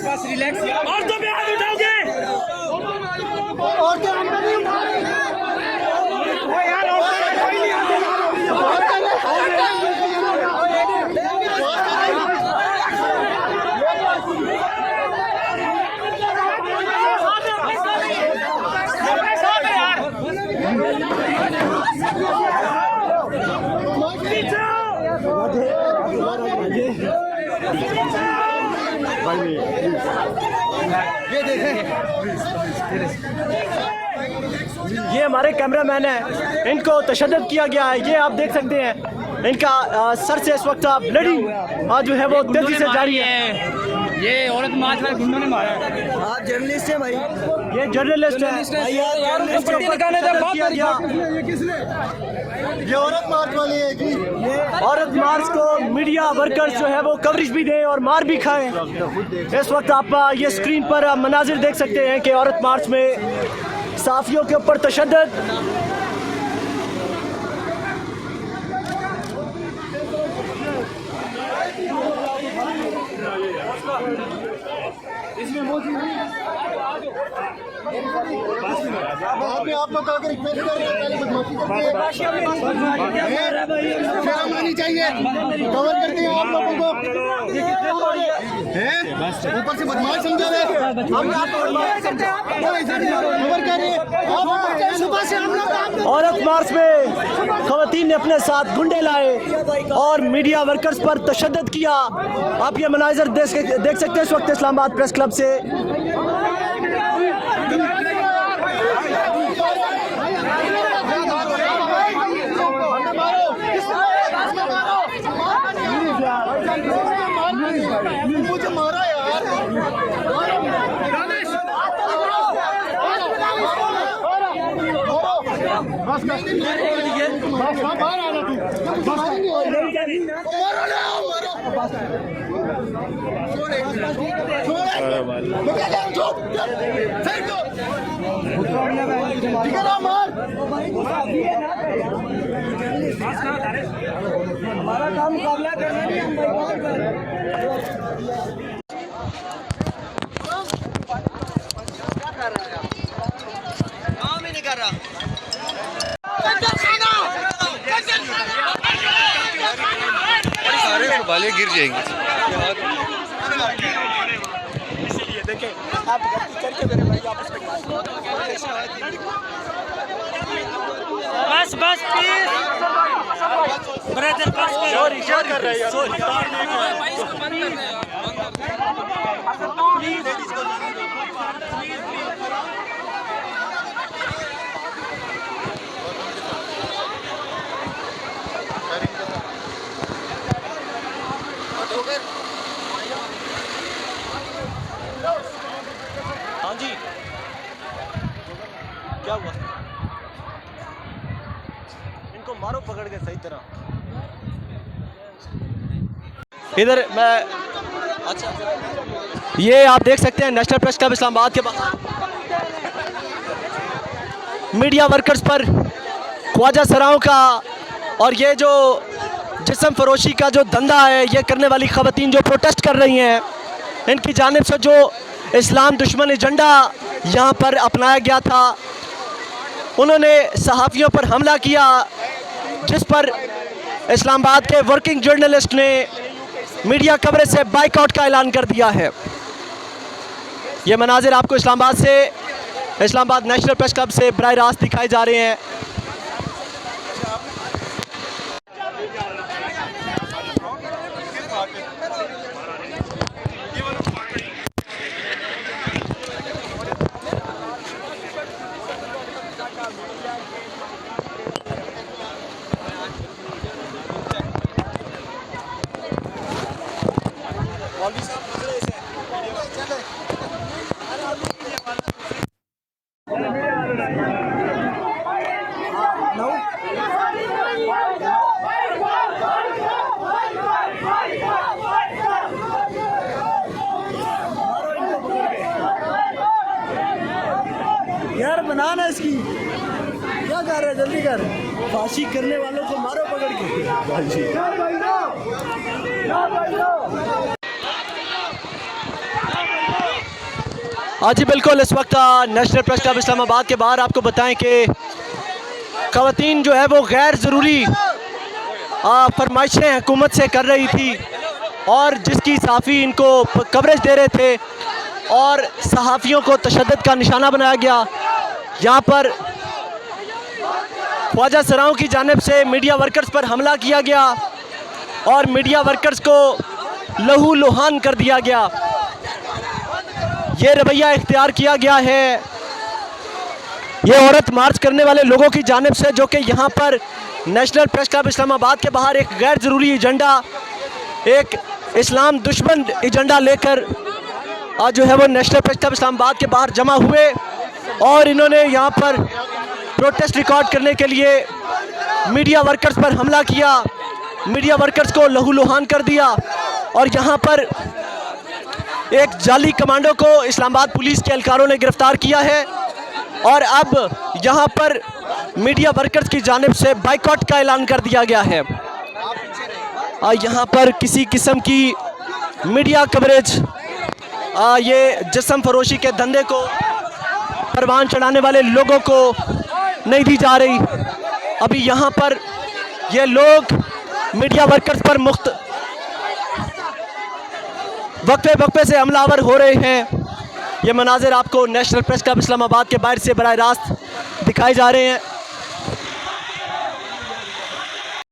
बस रिलैक्स। और तो भी हाथ उठाओगे और तो हम नहीं उठा रहे यार। और कोई नहीं ये देखें, ये हमारे कैमरामैन है, इनको तशद्दुद किया गया है। ये आप देख सकते हैं इनका सर से इस वक्त ब्लीडिंग जो है वो तेजी से जारी है। ये औरत मार्च वाले गुंडों ने मारा है। आप जर्नलिस्ट है भाई, ये जर्नलिस्ट है। ये औरत मार्च वाली है जी। औरत मार्च को मीडिया वर्कर्स जो है वो कवरेज भी दें और मार भी खाएं। इस वक्त आप ये स्क्रीन पर मनाजिर देख सकते हैं कि औरत मार्च में साफियों के ऊपर तशद्दुद। इसमें आप लोग आगे रिक्वेस्ट कर रहे हैं, शर्म आनी चाहिए। कवर करते हैं आप लोगों को, ऊपर से बदमाश समझा रहे। औरत मार्च में खवातीन ने अपने साथ गुंडे लाए और मीडिया वर्कर्स पर तशद्दुद किया। आप ये मनाज़र देख सकते हैं इस वक्त इस्लामाबाद प्रेस क्लब से। मुझे मारा यार। हमारा काम मुकाबला करना नहीं, हम काम ही नहीं कर रहा। सारे बाले गिर जाएंगे। इसलिए देखें आप करके मेरे भाई आपस में बस बस प्लीज ब्रदर बस सॉरी क्या कर रहे हैं यार। हाँ जी क्या हुआ? इनको मार मारो पकड़ के सही तरह। इधर मैं अच्छा, ये आप देख सकते हैं नेशनल प्रेस क्लब इस्लामाबाद के बाहर मीडिया वर्कर्स पर ख्वाजा सराओं का और ये जो जिस्म फरोशी का जो धंधा है ये करने वाली ख़वातीन जो प्रोटेस्ट कर रही हैं, इनकी जानिब से जो इस्लाम दुश्मन एजेंडा यहाँ पर अपनाया गया था, उन्होंने सहाफ़ियों पर हमला किया, जिस पर इस्लामाबाद के वर्किंग जर्नलिस्ट ने मीडिया कवरेज से बाइकआउट का ऐलान कर दिया है। ये मनाजिर आपको इस्लामाबाद से, इस्लामाबाद नेशनल प्रेस क्लब से बराह रास्त दिखाए जा रहे हैं। यार बनाना इसकी क्या कर रहे हैं, जल्दी कर, फांसी करने वालों को मारो पकड़ के। हाँ जी बिल्कुल, इस वक्त नेशनल प्रेस क्लब इस्लामाबाद के बाहर आपको बताएं कि ख़वातीन जो है वो गैर ज़रूरी फरमाइशें हुकूमत से कर रही थी और जिसकी सहाफ़ी इनको कवरेज दे रहे थे और सहाफ़ियों को तशद्दुद का निशाना बनाया गया। यहाँ पर ख्वाजा सराओं की जानिब से मीडिया वर्कर्स पर हमला किया गया और मीडिया वर्कर्स को लहू लुहान कर दिया गया। ये रवैया इख्तियार किया गया है ये औरत मार्च करने वाले लोगों की जानिब से, जो कि यहाँ पर नेशनल प्रेस क्लब इस्लामाबाद के बाहर एक गैर ज़रूरी एजेंडा, एक इस्लाम दुश्मन एजेंडा लेकर आज जो है वो नेशनल प्रेस क्लब इस्लामाबाद के बाहर जमा हुए और इन्होंने यहाँ पर प्रोटेस्ट रिकॉर्ड करने के लिए मीडिया वर्कर्स पर हमला किया, मीडिया वर्कर्स को लहू लुहान कर दिया और यहाँ पर एक जाली कमांडो को इस्लामाबाद पुलिस के एहलकारों ने गिरफ्तार किया है और अब यहाँ पर मीडिया वर्कर्स की जानिब से बाइकआउट का ऐलान कर दिया गया है। यहाँ पर किसी किस्म की मीडिया कवरेज ये जिस्म फरोशी के धंधे को परवान चढ़ाने वाले लोगों को नहीं दी जा रही। अभी यहाँ पर ये लोग मीडिया वर्कर्स पर वक्फे से हमलावर हो रहे हैं। ये मनाजिर आपको नेशनल प्रेस क्लब इस्लामाबाद के बाहर से बराह रास्त दिखाए जा रहे हैं।